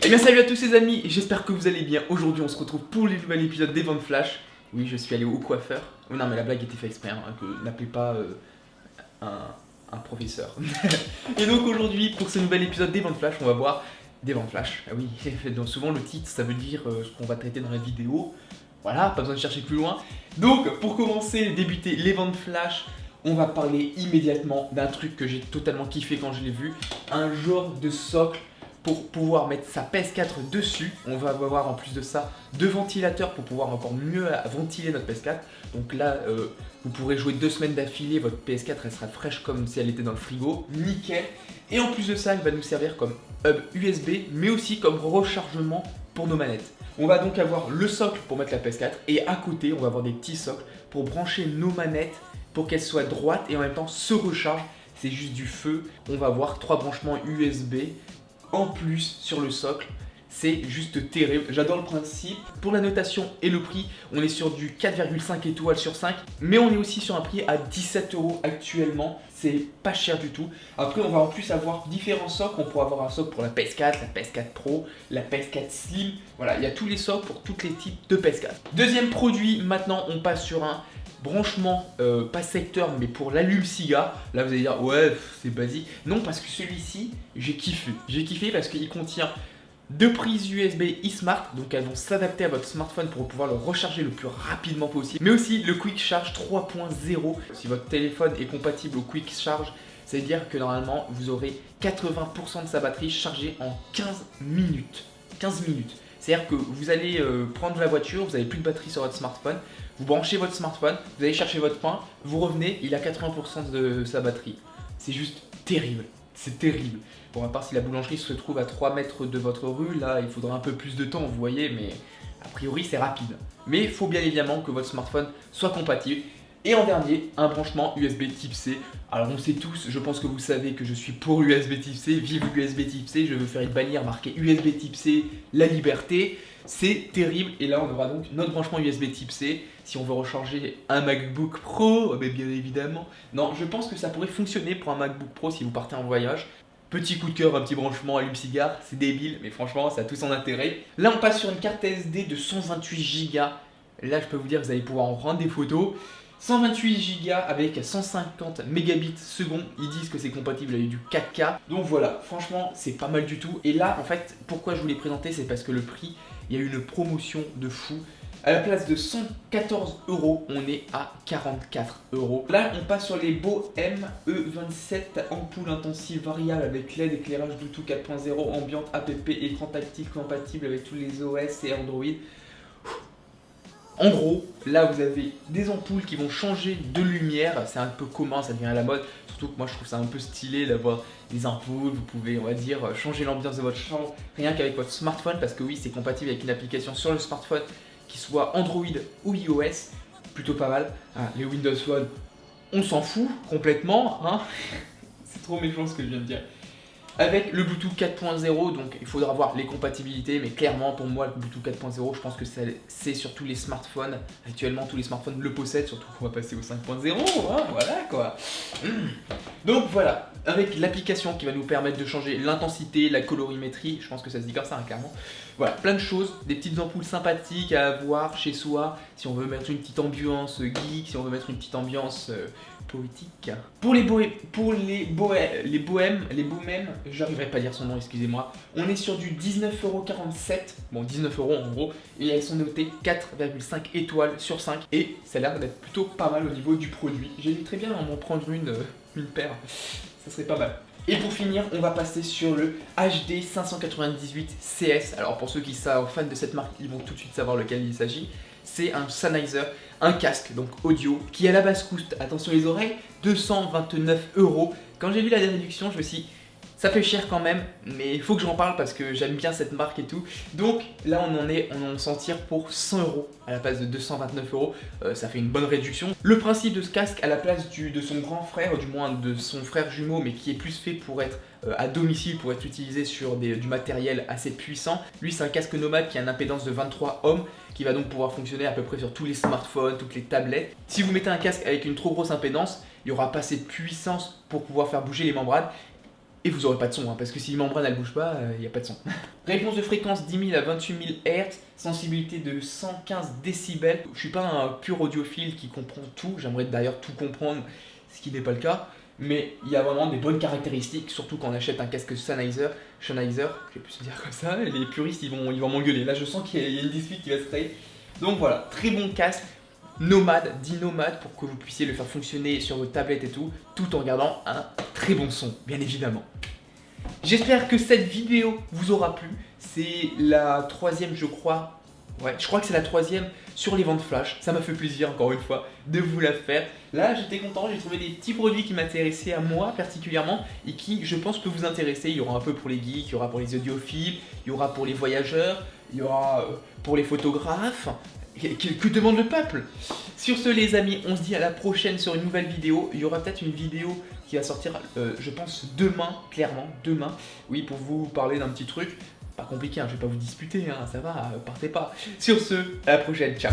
Eh bien salut à tous les amis, j'espère que vous allez bien. Aujourd'hui on se retrouve pour le nouvel épisode des Ventes Flash. Oui, je suis allé au coiffeur. Oh, non mais la blague était faite exprès, hein, que n'appelez pas un professeur. Et donc aujourd'hui pour ce nouvel épisode des Ventes Flash, on va voir des Ventes Flash. Ah oui, donc souvent le titre ça veut dire ce qu'on va traiter dans la vidéo. Voilà, pas besoin de chercher plus loin. Donc pour commencer, débuter les Ventes Flash, on va parler immédiatement d'un truc que j'ai totalement kiffé quand je l'ai vu. Un genre de socle pour pouvoir mettre sa PS4 dessus. On va avoir en plus de ça deux ventilateurs pour pouvoir encore mieux ventiler notre PS4. Donc là, vous pourrez jouer 2 semaines d'affilée, votre PS4 elle sera fraîche comme si elle était dans le frigo, nickel. Et en plus de ça, elle va nous servir comme hub USB, mais aussi comme rechargement pour nos manettes. On va donc avoir le socle pour mettre la PS4 et à côté, on va avoir des petits socles pour brancher nos manettes pour qu'elles soient droites et en même temps se rechargent. C'est juste du feu. On va avoir 3 branchements USB en plus sur le socle. C'est juste terrible, j'adore le principe. Pour la notation et le prix, on est sur du 4,5 étoiles sur 5, mais on est aussi sur un prix à 17 € actuellement, c'est pas cher du tout. Après on va en plus avoir différents socles, on pourra avoir un socle pour la PS4, la PS4 Pro, la PS4 Slim, voilà, il y a tous les socles pour tous les types de PS4. Deuxième produit, maintenant on passe sur un branchement pas secteur mais pour l'allume-cigare. Là vous allez dire ouais c'est basique. Non, parce que celui-ci j'ai kiffé parce qu'il contient 2 prises USB eSmart, donc elles vont s'adapter à votre smartphone pour pouvoir le recharger le plus rapidement possible, mais aussi le Quick Charge 3.0. Si votre téléphone est compatible au Quick Charge, ça veut dire que normalement vous aurez 80% de sa batterie chargée en 15 minutes. 15 minutes. C'est-à-dire que vous allez prendre la voiture, vous n'avez plus de batterie sur votre smartphone, vous branchez votre smartphone, vous allez chercher votre pain, vous revenez, il a 80% de sa batterie. C'est juste terrible, c'est terrible. Bon, à part si la boulangerie se trouve à 3 mètres de votre rue, là il faudra un peu plus de temps, vous voyez, mais a priori c'est rapide. Mais il faut bien évidemment que votre smartphone soit compatible. Et en dernier, un branchement USB Type C. Alors on sait tous, je pense que vous savez que je suis pour USB Type C, vive USB Type C, je veux faire une bannière marquée USB Type C, la liberté. C'est terrible, et là on aura donc notre branchement USB Type C. Si on veut recharger un MacBook Pro, mais bien évidemment. Non, je pense que ça pourrait fonctionner pour un MacBook Pro si vous partez en voyage. Petit coup de cœur, un petit branchement allume-cigare, c'est débile, mais franchement ça a tout son intérêt. Là on passe sur une carte SD de 128 Go. Là je peux vous dire que vous allez pouvoir en prendre des photos. 128 Go avec 150 mégabits seconde, ils disent que c'est compatible avec du 4K. Donc voilà, franchement c'est pas mal du tout. Et là en fait, pourquoi je vous l'ai présenté, c'est parce que le prix, il y a eu une promotion de fou. À la place de 114 €, on est à 44 €. Là, on passe sur les Bohem E27 ampoules intensives variables avec LED, éclairage Bluetooth 4.0, ambiante, app, écran tactile compatible avec tous les OS et Android. En gros, là vous avez des ampoules qui vont changer de lumière, c'est un peu commun, ça devient à la mode, surtout que moi je trouve ça un peu stylé d'avoir des ampoules, vous pouvez on va dire changer l'ambiance de votre chambre rien qu'avec votre smartphone, parce que oui c'est compatible avec une application sur le smartphone qui soit Android ou iOS, plutôt pas mal. Ah, les Windows Phone, on s'en fout complètement, hein. C'est trop méchant ce que je viens de dire. Avec le Bluetooth 4.0, donc il faudra voir les compatibilités, mais clairement pour moi le Bluetooth 4.0, je pense que c'est sur tous les smartphones. Actuellement tous les smartphones le possèdent, surtout qu'on va passer au 5.0, hein, voilà quoi. Donc voilà, avec l'application qui va nous permettre de changer l'intensité, la colorimétrie, je pense que ça se dit comme ça, hein, clairement. Voilà, plein de choses, des petites ampoules sympathiques à avoir chez soi, si on veut mettre une petite ambiance geek, si on veut mettre une petite ambiance poétique. Pour les bohèmes, j'arriverai pas à dire son nom, excusez-moi. On est sur du 19,47 €, bon 19 € en gros, et elles sont notées 4,5 étoiles sur 5, et ça a l'air d'être plutôt pas mal au niveau du produit. J'hésiterais bien à m'en prendre une paire, ça serait pas mal. Et pour finir, on va passer sur le HD 598 CS. Alors pour ceux qui sont fans de cette marque, ils vont tout de suite savoir lequel il s'agit. C'est un Sennheiser, un casque donc audio qui à la base coûte, attention les oreilles, 229 €. Quand j'ai vu la réduction, je me suis dit, ça fait cher quand même, mais il faut que j'en parle parce que j'aime bien cette marque et tout. Donc là on s'en tire pour 100 € à la place de 229 €. Ça fait une bonne réduction. Le principe de ce casque à la place de son grand frère, du moins de son frère jumeau, mais qui est plus fait pour être à domicile, pour être utilisé sur du matériel assez puissant. Lui c'est un casque nomade qui a une impédance de 23 ohms, qui va donc pouvoir fonctionner à peu près sur tous les smartphones, toutes les tablettes. Si vous mettez un casque avec une trop grosse impédance, il n'y aura pas assez de puissance pour pouvoir faire bouger les membranes. Et vous aurez pas de son, hein, parce que si la membrane elle bouge pas, il n'y a pas de son. Réponse de fréquence 10 000 à 28 000 Hz, sensibilité de 115 décibels. Je suis pas un pur audiophile qui comprend tout, j'aimerais d'ailleurs tout comprendre, ce qui n'est pas le cas. Mais il y a vraiment des bonnes caractéristiques, surtout quand on achète un casque Sennheiser, je vais plus se dire comme ça, les puristes ils vont m'engueuler. Là je sens qu'il y a une dispute qui va se créer. Donc voilà, très bon casque. Nomade, dit nomade pour que vous puissiez le faire fonctionner sur vos tablettes et tout en gardant un très bon son, bien évidemment. J'espère que cette vidéo vous aura plu. C'est la troisième, je crois. Ouais, je crois que c'est la troisième sur les ventes flash. Ça m'a fait plaisir, encore une fois, de vous la faire. Là, j'étais content, j'ai trouvé des petits produits qui m'intéressaient à moi particulièrement et qui, je pense, peuvent vous intéresser. Il y aura un peu pour les geeks, il y aura pour les audiophiles, il y aura pour les voyageurs, il y aura pour les photographes. Que demande le peuple? Sur ce les amis, on se dit à la prochaine sur une nouvelle vidéo. Il y aura peut-être une vidéo qui va sortir, je pense demain, clairement, demain. Oui, pour vous parler d'un petit truc. Pas compliqué, hein, je vais pas vous disputer, hein, ça va, partez pas. Sur ce, à la prochaine, ciao.